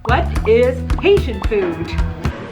What is Haitian food?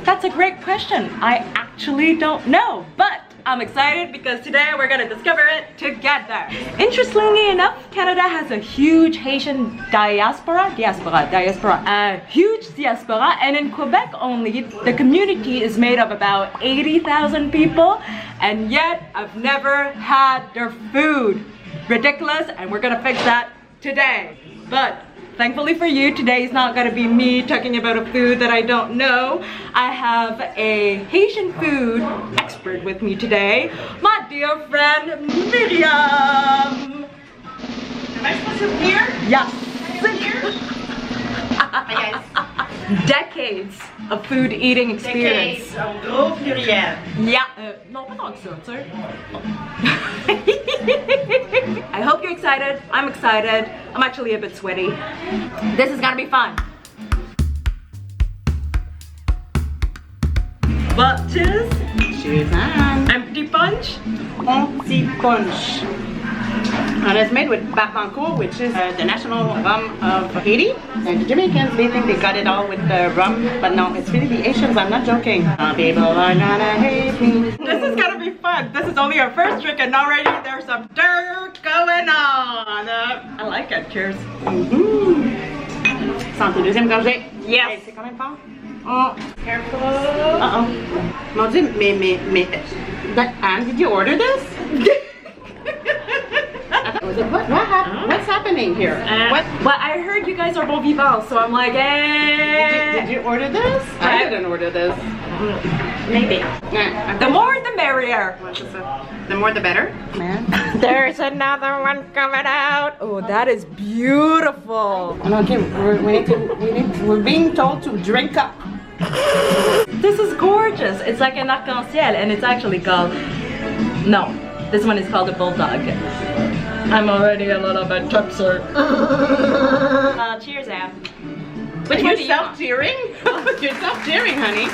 That's a great question. I actually don't know, but I'm excited because today we're gonna discover it together. Interestingly enough, Canada has a huge Haitian diaspora, a huge diaspora, and in Quebec only, the community is made of about 80,000 people, and yet I've never had their food. Ridiculous, and we're gonna fix that today. But thankfully for you, today is not gonna be me talking about a food that I don't know. I have a Haitian food expert with me today, my dear friend Miriam. Am I supposed to hear? Yes. Hi guys. Decades of food eating experience. Decades of gros pluriel. Yeah. Non, pas tant que ça, tu sais. I hope you're excited. I'm excited. I'm actually a bit sweaty. This is gonna be fun. Well, cheers. Cheers on. Empty punch. Empty punch. And it's made with Pate, which is the national rum of Haiti. And the Jamaicans, they think they got it all with the rum, but no, it's really the Asians, I'm not joking. People are gonna hate me. This is gonna be fun. This is only our first drink and already there's some dirt going on. I like it. Cheers. Santé, deuxième gorgée. Yes. Hey, c'est quand même fort. Oh, Careful. Mon Dieu, mais, Anne, did you order this? What's happening here? Well, I heard you guys are bon vivants, so I'm like, hey. Did you order this? I didn't order this. Maybe. The more the merrier. The more the better. Man. There's another one coming out. Oh, that is beautiful. Okay, we're being told to drink up. This is gorgeous. It's like an lakansyèl, and it's actually called, no, this one is called a Bulldog. I'm already a little bit tipsy. Cheers, Anne. Which one do you want? Self-cheering? You're self-cheering, honey.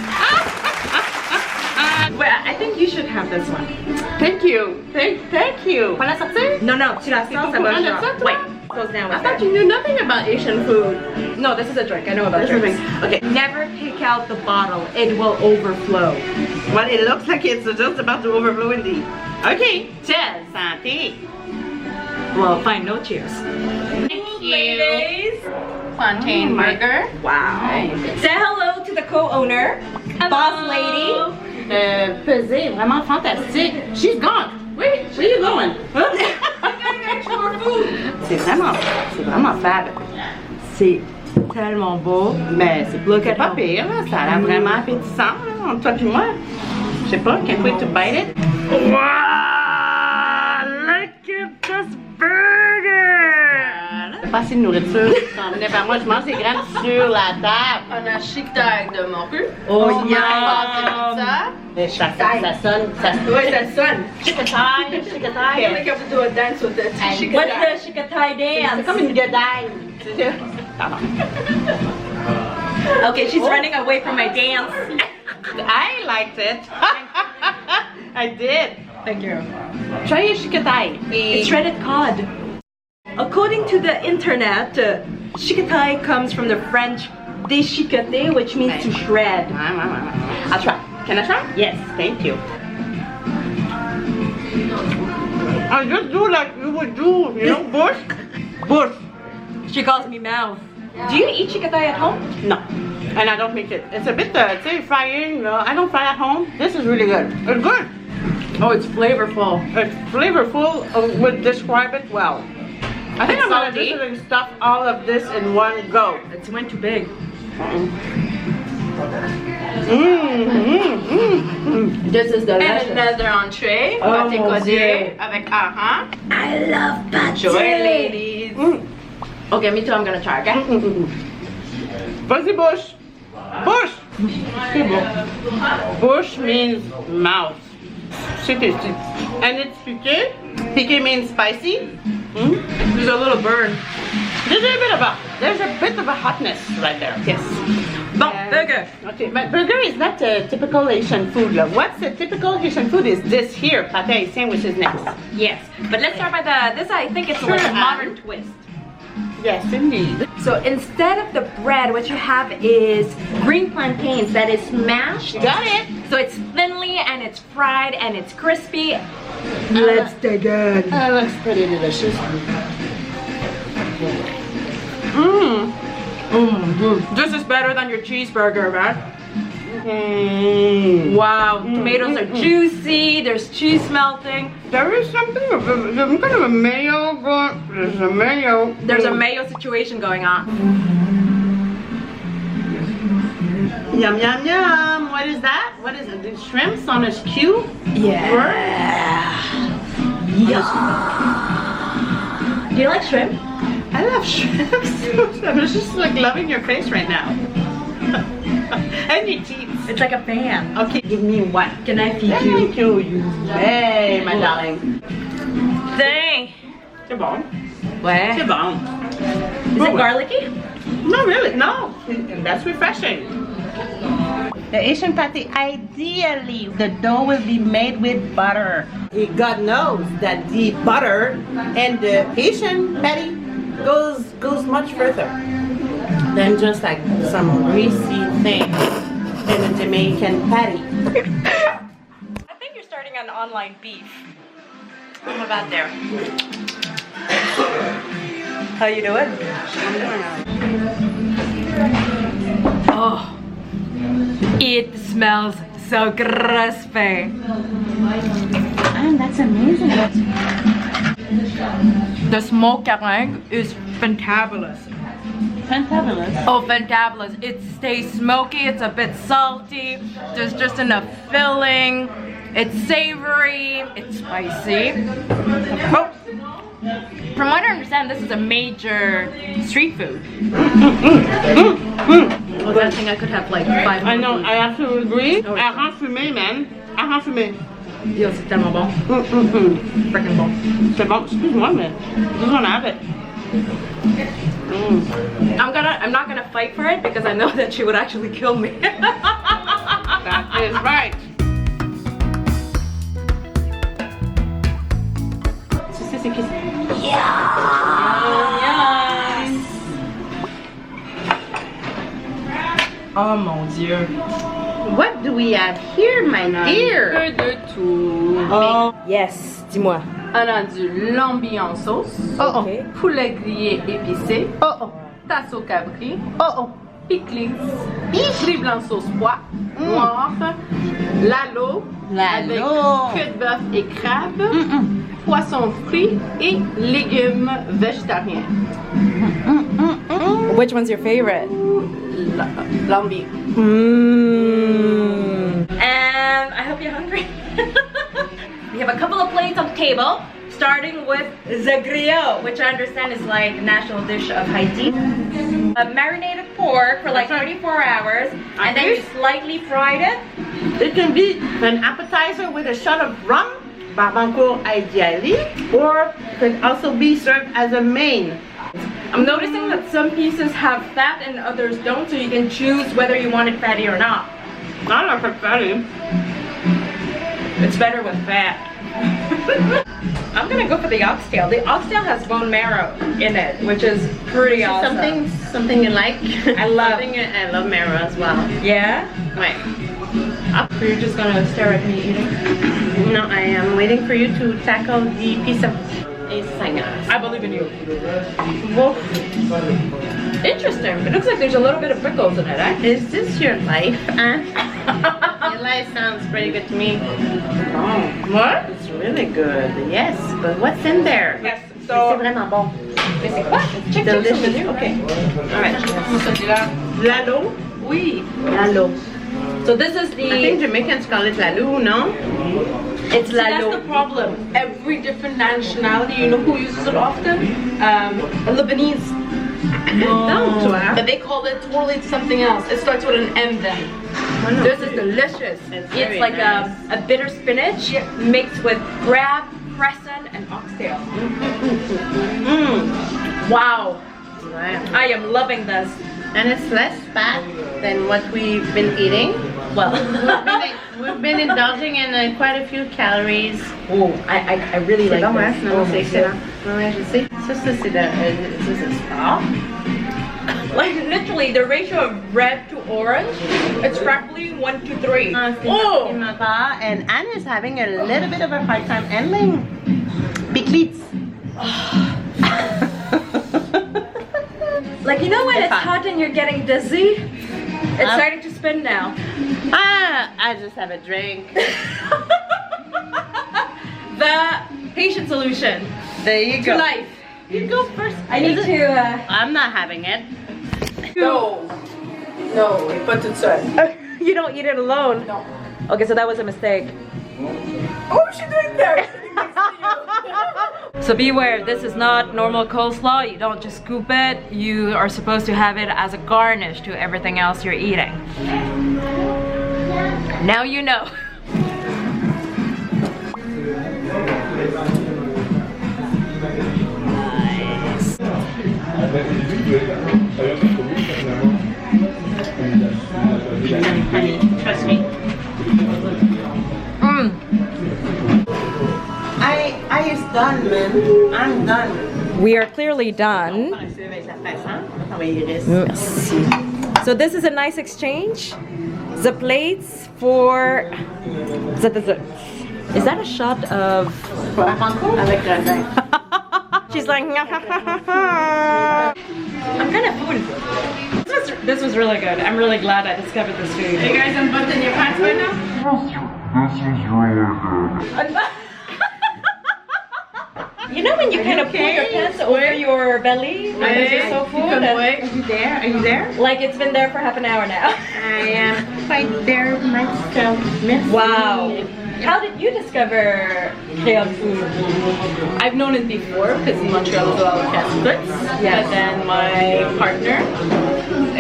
Well, I think you should have this one. Thank you. Thank you. Pas la sortir? No, tu la sors, ça va genre. Wait, close down with I thought you knew nothing about Asian food. No, this is a drink. I know about drinks. Okay. Never take out the bottle. It will overflow. Well, it looks like it's just about to overflow indeed. Okay. Cheers. Santé. Well, fine. No cheers. Thank you. Ladies. Plantain burger. Wow. Nice. Say hello to the co-owner, boss lady. Pesé, vraiment fantastique. She's gone. Where are you going? C'est vraiment fab. C'est tellement beau. Mais c'est pas pire, là. Ça a l'air vraiment appétissant, là, entre toi et moi. Je sais pas, can't wait to bite it. Wow! Look at this burger! Pas assez de nourriture qui s'en venait vers moi. Je mange des graines sur la table. On a Chiquetaille de morue. Oh, yeah! Ça sonne. Oui, ça sonne. Chiquetaille. I think you have to do a dance with it. What's the Chiquetaille dance? C'est comme une guedaille. Pardon. Okay, she's running away from my dance. I liked it. I did. Thank you. Try a Chiquetaille. It's shredded cod. According to the internet, Chiquetaille comes from the French déchiqueter, which means to shred. I'll try. Can I try? Yes. Thank you. I just do like you would do, you know, bush. She calls me mouth. Do you eat Chiquetaille at home? No, and I don't make it. It's a bit, say, frying. I don't fry at home. This is really good. It's good. Oh, it's flavorful. It's flavorful. Would describe it well. I think I'm gonna just stuff all of this in one go. It went too big. This is delicious. And another entree. Oh, Pate Kòde Avec I love pate. Enjoy, ladies. Okay, me too. I'm gonna try. Okay. Vas-y, bush. Bush. C'est bon. Bush means mouth. C'est tasty. And it's piqué. Piqué means spicy. There's a little burn. There's a bit of a hotness right there. Yes. Bon, burger. Okay, but burger is not a typical Haitian food. What's a typical Haitian food is this here, pate haïtienne, which is next. Yes, but let's start by this. I think it's Sure, like a modern twist. Yes, indeed. So instead of the bread, what you have is green plantains that is mashed. You got it. So it's thinly and it's fried and it's crispy. Let's dig in. That looks pretty delicious. This is better than your cheeseburger, man. Wow, tomatoes are juicy, there's cheese melting. There is something, some kind of a mayo, but there's a mayo. There's a mayo situation going on. Yum, yum, yum. What is that? What is it? The shrimps on a skew? Yeah. Do you like shrimp? I love shrimps. I'm just like loving your face right now. And your teeth. It's like a fan. Okay, give me one. Can I feed Thank you. Hey, my darling. Dang. C'est bon. Ouais. C'est bon. Is it garlicky? Not really, no. That's refreshing. The Haitian pate, ideally, the dough will be made with butter. God knows that the butter and the Haitian patty goes much further than just like some greasy thing in a Jamaican patty. I think you're starting an online beef. I'm about there. How you doing? Oh, it smells so crispy. That's amazing. The smoked meringue is fantabulous. Fantabulous. Oh, fantabulous. It stays smoky, it's a bit salty, there's just enough filling, it's savory, it's spicy. Oh. From what I understand, this is a major street food. Well, I think I could have like 5 I know, I have to agree. Arrant fumé, man. Arrant fumé. Yo, c'est tellement bon. Freaking bon. C'est bon, excuse-moi, mais just wanna have it. I'm not gonna fight for it because I know that she would actually kill me. That is right. Oh mon Dieu. What do we have here, my dear? Peu de tout. Oh, Yes, dis-moi. On a du lombi en sauce, oh, Okay. poulet grillé épicé, oh, tasse au cabri, oh, pikliz, riz blanc sauce pois, noir, lalo, avec queue de bœuf et crabe, poisson frit et légumes végétariens. Which one's your favorite? Lombi. And I hope you're hungry. We have a couple of plates on the table, starting with the griot, which I understand is like a national dish of Haiti. Marinated pork for like 24 hours, and then you slightly fried it. It can be an appetizer with a shot of rum, barbancourt ideally, or could also be served as a main. I'm noticing that some pieces have fat and others don't, so you can choose whether you want it fatty or not. I don't know fatty. It's better with fat. I'm gonna go for the oxtail. The oxtail has bone marrow in it, which is pretty awesome. Something you like? I love. I love marrow as well. Yeah? Right. So you're just gonna stare at me eating? No, I am waiting for you to tackle the piece of esophagus. I believe in you. Woof. Interesting. It looks like there's a little bit of pickles in it, eh? Is this your life, huh? Your life sounds pretty good to me. Oh, What? it's really good. Yes, but what's in there? Yes. C'est So, vraiment bon. what? Check Delicious. the menu. Okay. All right. Lalo? Oui. Lalo. So this is the. I think Jamaicans call it lalo, no? it's See, that's lalo. the problem. Every different nationality, you know who uses it often? Lebanese. No, But they call it totally something else. It starts with an M then. This is delicious. It's It's very like nice. a bitter spinach mixed with crab, crescent, and oxtail. Wow. Right. I am loving this. And it's less fat than what we've been eating. Well, We've been indulging in quite a few calories. oh, I really like Non, this. non, c'est excellent. Ouais, je sais. Ça, c'est le sport. Like literally the ratio of red to orange, it's practically 1 to 3. Oh! And Anne is having a little bit of a hard time handling Pikliz. Like, you know when it's fun. hot and you're getting dizzy? It's starting to spin now. I just have a drink. The Haitian solution There you to go. life. You go first. I need to, I'm not having it. No. No, et pas toute seule. you don't eat it alone. No. Okay, so that was a mistake. Oh, she's doing there. So beware, this is not normal coleslaw. You don't just scoop it. You are supposed to have it as a garnish to everything else you're eating. Now you know. Nice. Trust me. I is done, man. I'm done. We are clearly done. So this is a nice exchange. The plates for the dessert. Is that a shot of? Avec raisin. She's like, I'm kind of full. This was really good. I'm really glad I discovered this food. You guys unbutton your pants right now? You know when you kind of pull your pants over your belly because you're so full? Are you there? Are you there? Like it's been there for half an hour now. I am quite there myself. Wow. How did you discover Griot food? I've known it before because in Montreal is a lot of cast goods. Yes. But then my partner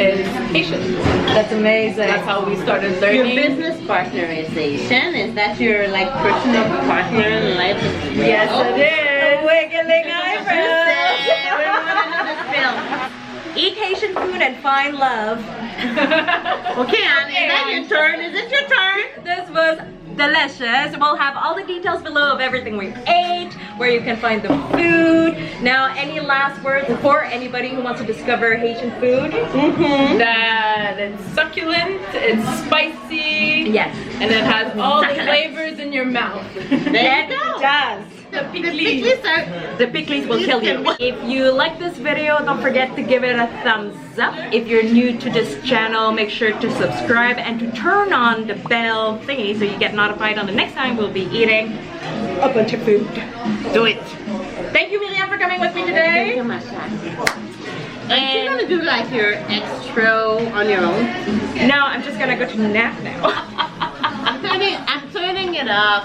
is Haitian. That's amazing. That's how we started Your learning. business partner is Haitian. Is that your like personal partner in life? Yes, it is. Wiggling eyebrows. Film. Eat Haitian food and find love. Okay, Anne, is that your turn? Is it your turn? This was delicious. We'll have all the details below of everything we ate, where you can find the food. Now, any last words for anybody who wants to discover Haitian food? That it's succulent, it's spicy, Yes. and it has all the flavors in your mouth. There you go. It does. The The Pikliz. Pikliz are The Pikliz will kill you. If you like this video, don't forget to give it a thumbs up. If you're new to this channel, make sure to subscribe and to turn on the bell thingy so you get notified on the next time we'll be eating a bunch of food. do it. Thank you, Miriam, for coming with me today. And you're gonna do like your extra on your own. No, I'm just gonna go to nap now. I'm turning it off.